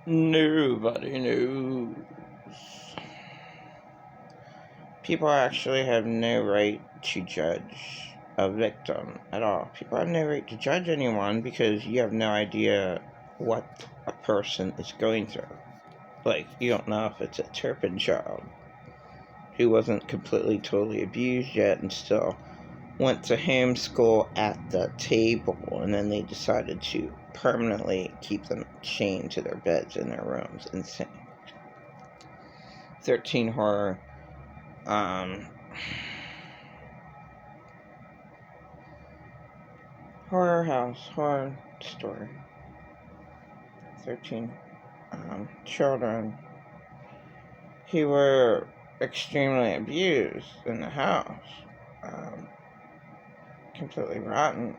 Nobody knows. People actually have no right to judge a victim at all. People have no right to judge anyone because you have no idea what a person is going through. Like, you don't know if it's a Turpin child who wasn't completely, totally abused yet and still went to homeschool at the table, and then they decided to permanently keep them chained to their beds in their rooms. Insane. 13 horror horror house, horror story. 13 children who were extremely abused in the house. Completely rotten.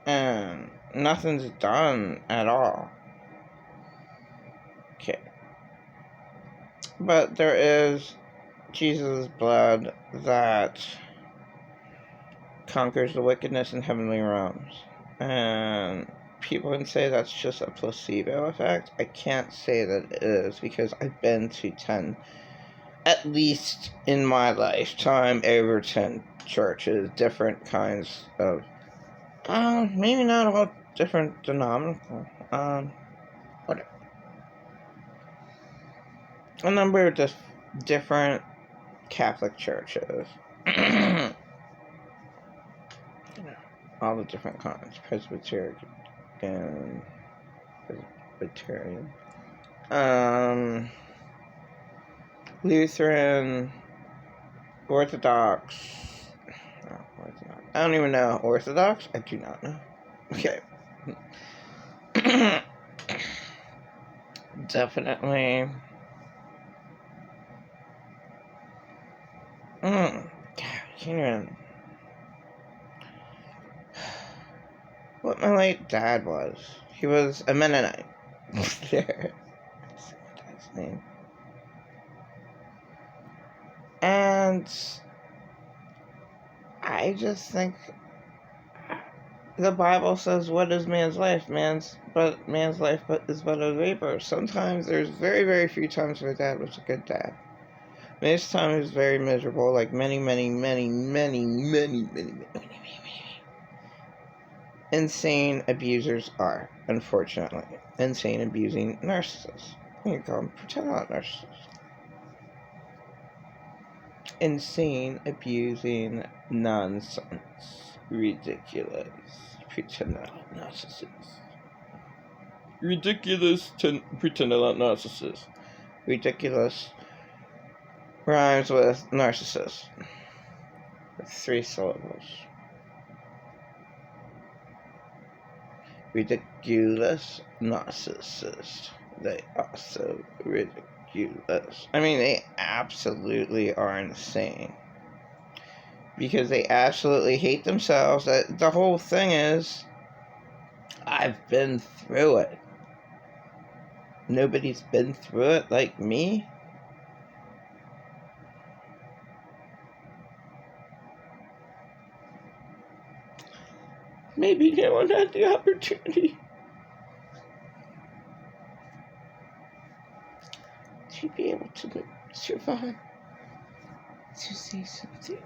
And nothing's done at all. Okay. But there is Jesus' blood that conquers the wickedness in heavenly realms. And people can say that's just a placebo effect. I can't say that it is because I've been to 10, at least in my lifetime, over 10 churches, different kinds of, maybe not all different denominational, whatever. A number of different Catholic churches. All the different kinds. Presbyterian, Lutheran, Orthodox. I don't even know. Orthodox? I do not know. Okay. Definitely. God, can't even. What my late dad was. He was a Mennonite. There. That's my dad's name. And I just think the Bible says, what is man's life? Man's life is but a vapor. Sometimes there's very, very few times my dad was a good dad. Most times he was very miserable, like many insane abusers are, unfortunately. Insane abusing narcissists. You call them pretend not narcissists. Insane abusing nonsense. Ridiculous. Pretend not narcissists. Ridiculous pretend not narcissists. Ridiculous rhymes with narcissist. With 3 syllables. Ridiculous narcissist. They are so ridiculous. I mean, they absolutely are insane. Because they absolutely hate themselves. The whole thing is, I've been through it. Nobody's been through it like me. Maybe no one had the opportunity to be able to survive, to say something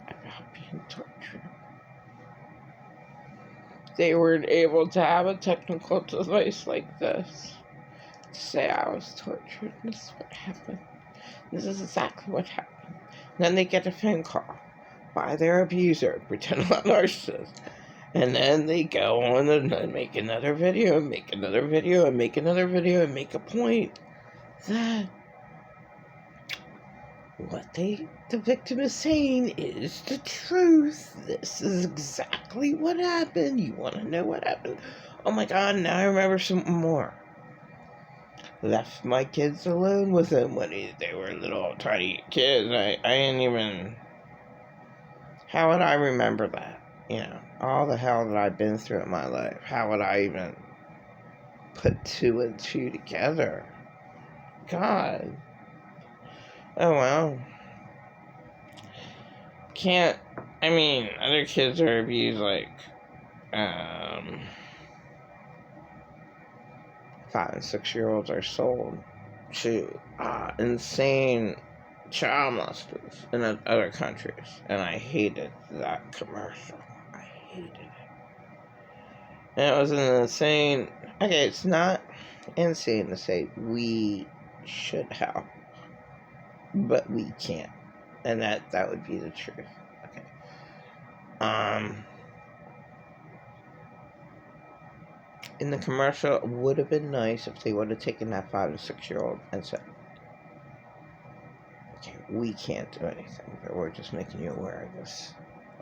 about being tortured. They weren't able to have a technical device like this to say I was tortured. This is what happened. This is exactly what happened. Then they get a phone call by their abuser, pretend not narcissist. And then they go on and make another video, and make another video, and make another video, and make a point that what the victim is saying is the truth. This is exactly what happened. You want to know what happened? Oh my God, now I remember something more. Left my kids alone with him when they were little tiny kids. I didn't even... How would I remember that? You know, all the hell that I've been through in my life. How would I even put 2 and 2 together? God. Oh well. Other kids are abused like Um, 5 and 6-year-olds are sold to insane child molesters in other countries, and I hated that commercial. I hated it. And it was an insane. Okay, it's not insane to say we should help, but we can't, and that would be the truth. Okay. In the commercial, it would have been nice if they would have taken that 5 and 6-year-old and said, okay, we can't do anything, but we're just making you aware of this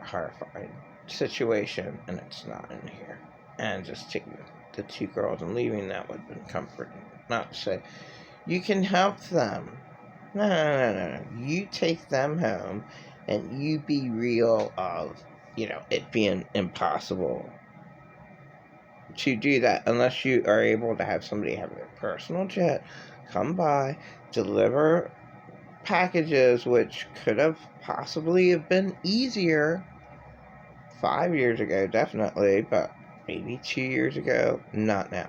horrifying situation, and it's not in here. And just taking the 2 girls and leaving, that would have been comforting. Not to say, you can help them. No. You take them home, and you be real of, it being impossible to do that unless you are able to have somebody have their personal jet come by, deliver packages, which could have possibly have been easier 5 years ago, definitely, but maybe 2 years ago, not now.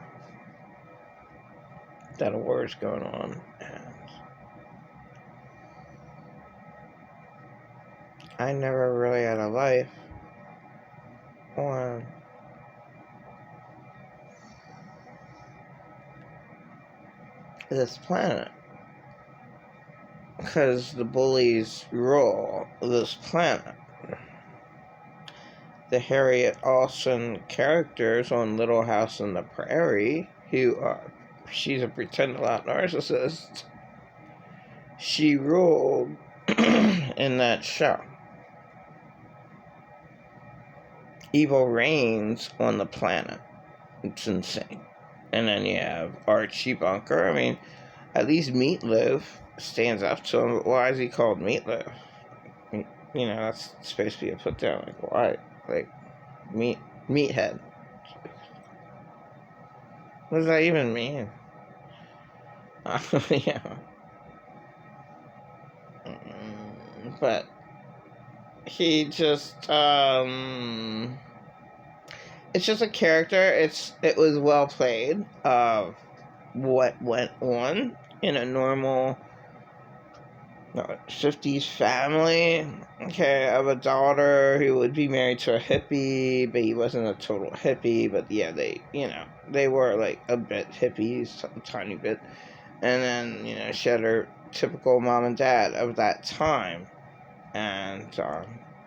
That a war's going on, and I never really had a life on this planet, because the bullies rule this planet. The Harriet Alston characters on Little House on the Prairie, she's a pretend lot narcissist. She ruled in that show. Evil reigns on the planet. It's insane. And then you have Archie Bunker. I mean, at least Meatloaf stands up to him, but why is he called Meatloaf? That's supposed to be a put down. Like, why? Like, meathead. What does that even mean? Yeah. But he just, it's just a character. It was well played of what went on in a normal 50s family. Okay, of a daughter who would be married to a hippie, but he wasn't a total hippie. But yeah, they were like a bit hippies, a tiny bit. And then, she had her typical mom and dad of that time. And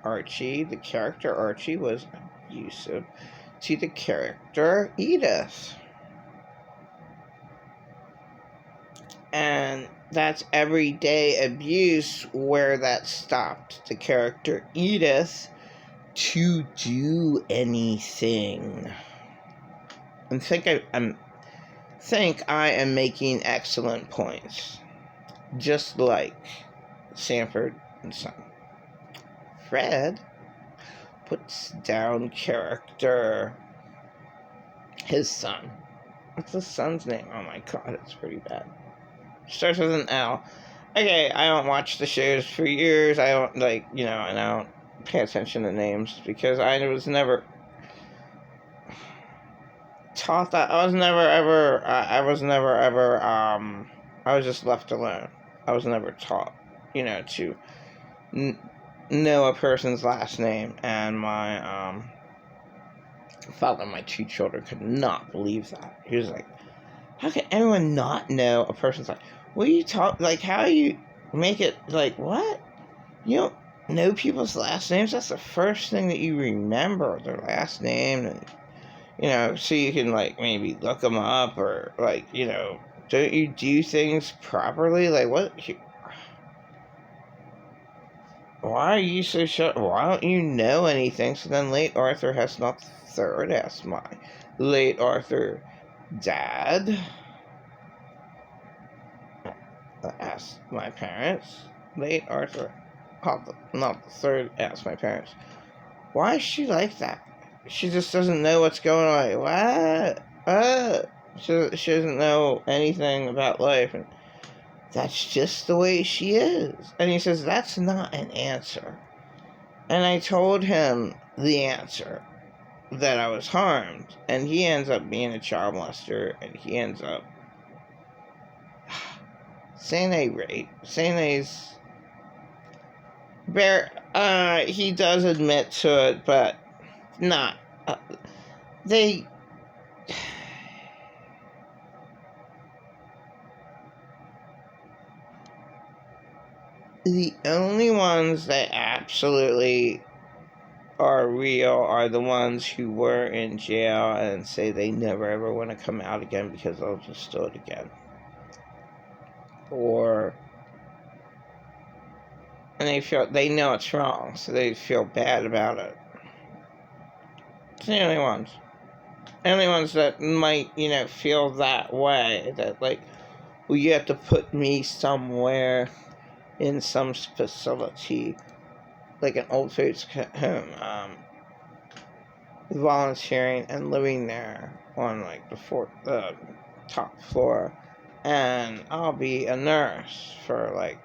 Archie, the character Archie, was abusive to the character Edith. And that's everyday abuse where that stopped the character Edith to do anything. And think I am making excellent points. Just like Sanford and Son. Fred puts down character his son. What's his son's name? Oh my god, it's pretty bad. Starts with an L. Okay, I don't watch the shows for years. I don't and I don't pay attention to names because I was never taught that. I was never ever I was just left alone. I was never taught, to know a person's last name, and my father, my 2 children, could not believe that. He was like, how can anyone not know a person's like, what do you talk, like, how do you make it, like, what? You don't know people's last names? That's the first thing that you remember, their last name, and, so you can, like, maybe look them up, or, like, don't you do things properly? Like, what? Why are you so sure? Why don't you know anything? So then late Arthur has not III asked my late Arthur dad. Asked my parents. Late Arthur, not the third, asked my parents. Why is she like that? She just doesn't know what's going on. What? She doesn't know anything about life, and that's just the way she is. And he says, that's not an answer. And I told him the answer. that I was harmed, and he ends up being a child molester, and he ends up saying A's he does admit to it, but not they the only ones that absolutely are real are the ones who were in jail and say they never ever want to come out again because they'll just do it again. And they know it's wrong, so they feel bad about it. It's the only ones. The only ones that might, feel that way. That, like, well, you have to put me somewhere in some facility, like an old folks home, volunteering and living there on, like, the top floor, and I'll be a nurse for, like,